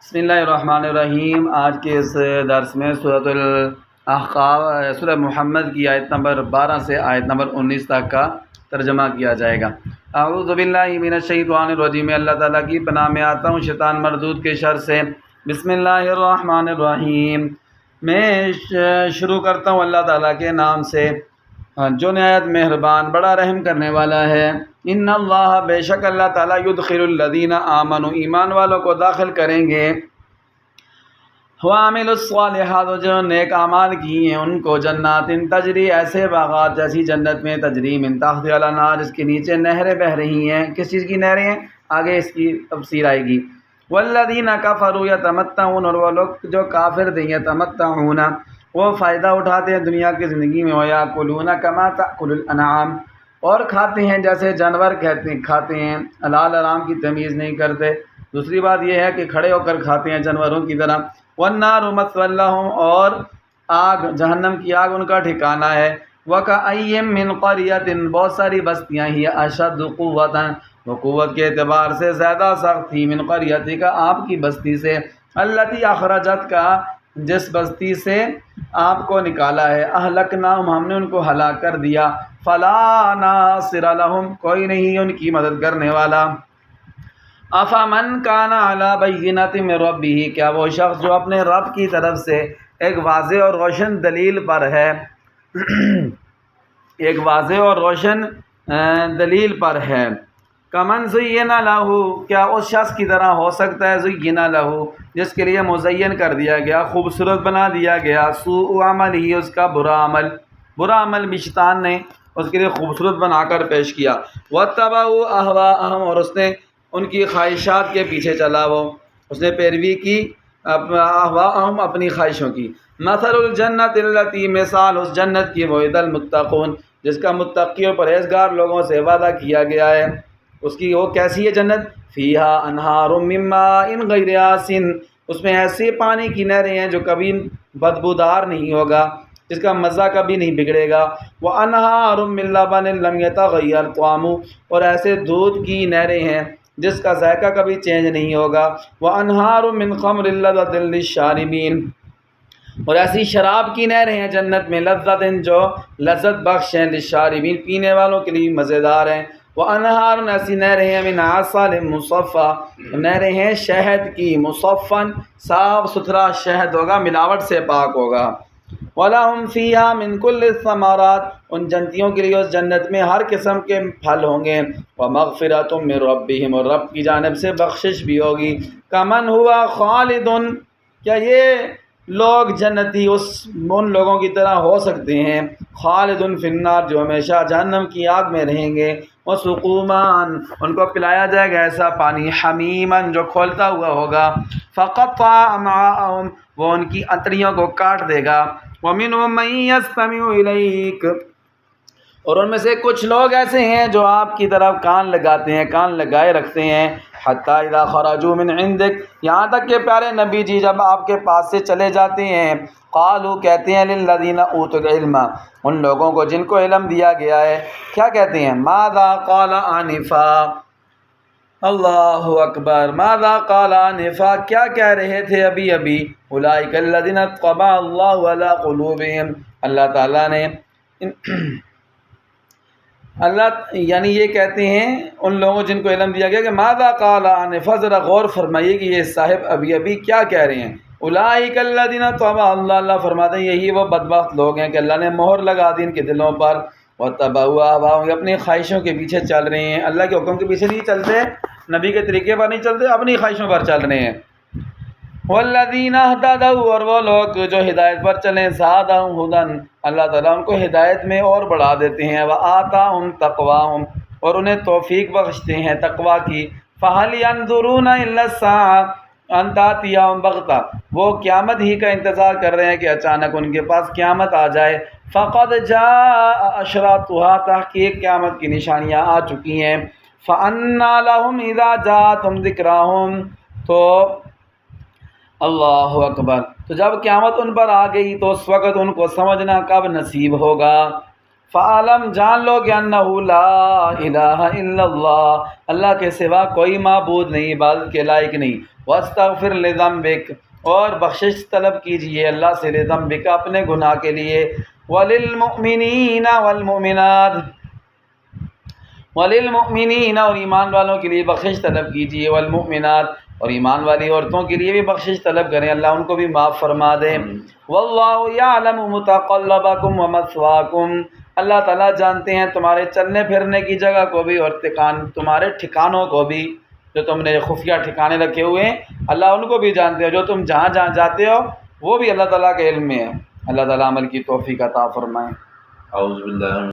بسم اللہ الرحمن الرحیم۔ آج کے اس درس میں سورۃ الاحقاف سورہ محمد کی آیت نمبر 12 سے آیت نمبر 19 تک کا ترجمہ کیا جائے گا۔ اعوذ باللہ من الشیطان الرجیم، اللہ تعالیٰ کی پناہ میں آتا ہوں شیطان مردود کے شر سے۔ بسم اللہ الرحمن الرحیم، میں شروع کرتا ہوں اللہ تعالیٰ کے نام سے جو نہایت مہربان بڑا رحم کرنے والا ہے۔ ان اللہ، بے شک اللہ تعالیٰ، یدخل الذین آمنوا، ایمان والوں کو داخل کریں گے، وعملوا الصالحات، جو نیک اعمال کیے ہیں ان کو، جنات تجری، ایسے باغات جیسی جنت میں، تجری من تحتها الانہار، جس کے نیچے نہریں بہہ رہی ہیں۔ کس چیز کی نہریں ہیں؟ آگے اس کی تفسیر آئے گی۔ والذین کفروا یتمتعون، اور وہ لوگ جو کافر ہیں، یتمتعون، وہ فائدہ اٹھاتے ہیں دنیا کی زندگی میں، وَيَأْكُلُونَ كَمَا تَأْكُلُ الْأَنْعَامُ، اور کھاتے ہیں جیسے جانور کھاتے ہیں، حلال حرام کی تمیز نہیں کرتے۔ دوسری بات یہ ہے کہ کھڑے ہو کر کھاتے ہیں جانوروں کی طرح۔ وَالنَّارُ مَثْوًى لَهُمْ، اور آگ، جہنم کی آگ ان کا ٹھکانہ ہے۔ وَكَأَيٍّ مِّن قَرْيَةٍ، بہت ساری بستیاں ہی، أَشَدُّ قُوَّةً، وہ قوت کے اعتبار سے زیادہ سخت تھی، مِّن قَرْيَتِكَ، آپ کی بستی سے، الَّتِي أَخْرَجَتْكَ، جس بستی سے آپ کو نکالا ہے، اہلکناہم، ہم نے ان کو ہلاک کر دیا، فلا ناصر لہم، کوئی نہیں ان کی مدد کرنے والا۔ افمن کان علی بینۃ من ربہ، کیا وہ شخص جو اپنے رب کی طرف سے ایک واضح اور روشن دلیل پر ہے ایک واضح اور روشن دلیل پر ہے، کمن زین لہ، کیا اس شخص کی طرح ہو سکتا ہے، زین لہ، جس کے لیے مزین کر دیا گیا، خوبصورت بنا دیا گیا، سوء عمل ہی، اس کا برا عمل بھی شیطان نے اس کے لیے خوبصورت بنا کر پیش کیا۔ واتبعوا اہواءہم، اور اس نے ان کی خواہشات کے پیچھے چلا، اس نے پیروی کی اہواءہم، اپنی خواہشوں کی۔ مثل الجنت التی، مثال اس جنت کی، وعد المتقون، جس کا متقی اور پرہیزگار لوگوں سے وعدہ کیا گیا ہے، اس کی وہ کیسی ہے جنت؟ فیہا انہار من ماء غیر آسن، اس میں ایسے پانی کی نہریں ہیں جو کبھی بدبودار نہیں ہوگا، جس کا مزہ کبھی نہیں بگڑے گا۔ وانہار من لبن لم یتغیر طعمہ، اور ایسے دودھ کی نہریں ہیں جس کا ذائقہ کبھی چینج نہیں ہوگا۔ وانہار من خمر لذۃ للشاربین، اور ایسی شراب کی نہریں ہیں جنت میں، لذت، جو لذت بخش ہیں، للشاربین، پینے والوں کے لیے مزیدار ہیں۔ وانہار، ایسی نہریں ہیں، من عسل مصفی، نہریں ہیں شہد کی، مصفن، صاف ستھرا شہد ہوگا، ملاوٹ سے پاک ہوگا۔ وَلَهُمْ فِيهَا مِن كُلِّ الثَّمَرَاتِ، ان جنتیوں کے لیے اس جنت میں ہر قسم کے پھل ہوں گے۔ وَمَغْفِرَةٌ مِّن رَبِّهِمْ، اور رب کی جانب سے بخشش بھی ہوگی۔ كَمَنْ هُوَ خَالِدٌ، کیا یہ لوگ جنتی ان لوگوں کی طرح ہو سکتے ہیں، خالد فی النار، جو ہمیشہ جہنم کی آگ میں رہیں گے۔ وَسُقُوا مَاءً، ان کو پلایا جائے گا ایسا پانی، حمیماً، جو کھولتا ہوا ہوگا، فَقَطَّعَ أَمْعَاءَهُمْ، وہ ان کی انتڑیوں کو کاٹ دے گا۔ وَمِنْهُم مَّن يَسْتَمِعُ إِلَيْكَ، اور ان میں سے کچھ لوگ ایسے ہیں جو آپ کی طرف کان لگاتے ہیں، کان لگائے رکھتے ہیں، حتیٰ اذا خرجوا من عندک، یہاں تک کہ پیارے نبی جی جب آپ کے پاس سے چلے جاتے ہیں، قالوا، کہتے ہیں، للذین اوتوا العلم، ان لوگوں کو جن کو علم دیا گیا ہے، کیا کہتے ہیں؟ ماذا قال آنفا، اللہ اکبر، ماذا قال آنفا، کیا کہہ رہے تھے ابھی ابھی؟ اولئک الذین طبع اللہ علی قلوبہم، اللہ تعالیٰ نے یعنی یہ کہتے ہیں ان لوگوں جن کو علم دیا گیا کہ ماذا قال آنفا، ذرا غور فرمائیے کہ یہ صاحب ابھی ابھی کیا کہہ رہے ہیں۔ اولئک الذین طبع اللہ، اللہ فرماتے ہیں یہی وہ بدبخت لوگ ہیں کہ اللہ نے مہر لگا دی ان کے دلوں پر، واتبعوا اہواءہم، اپنی خواہشوں کے پیچھے چل رہے ہیں، اللہ کے حکم کے پیچھے نہیں چلتے، نبی کے طریقے پر نہیں چلتے، اپنی خواہشوں پر چل رہے ہیں۔ والذین اہتدوا، اور وہ لوگ جو ہدایت پر چلیں، زادہم ھدی، اللہ تعالیٰ ان کو ہدایت میں اور بڑھا دیتے ہیں، وآتاہم تقواہم، اور انہیں توفیق بخشتے ہیں تقوی کی۔ فہل ینظرون الا الساعۃ ان تأتیہم بغتہ، وہ قیامت ہی کا انتظار کر رہے ہیں کہ اچانک ان کے پاس قیامت آ جائے۔ فقد جاء اشراطھا، تحقیق قیامت کی نشانیاں آ چکی ہیں۔ فأنیٰ لہم اذا جاءتہم ذکراہم، تو اللہ اکبر، تو جب قیامت ان پر آ گئی تو اس وقت ان کو سمجھنا کب نصیب ہوگا۔ فعلم، جان لو کہ انہ لا الہ الا اللہ، اللہ کے سوا کوئی معبود نہیں، عبادت کے لائق نہیں، واستغفر لذنبک، اور بخشش طلب کیجئے اللہ سے، لذنبک اپنے گناہ کے لیے، وللمؤمنین والمؤمنات، وللمؤمنین اور ایمان والوں کے لیے بخشش طلب کیجئے، والمؤمنات اور ایمان والی عورتوں کے لیے بھی بخشش طلب کریں، اللہ ان کو بھی معاف فرما دے۔ واللہ یعلم متقلبکم ومثواکم، اللہ تعالیٰ جانتے ہیں تمہارے چلنے پھرنے کی جگہ کو بھی اور تمہارے ٹھکانوں کو بھی، جو تم نے خفیہ ٹھکانے رکھے ہوئے ہیں اللہ ان کو بھی جانتے ہو، جو تم جہاں جہاں جاتے ہو وہ بھی اللہ تعالیٰ کے علم میں ہے۔ اللہ تعالیٰ عمل کی توفیق عطا فرمائے۔ اعوذ باللہ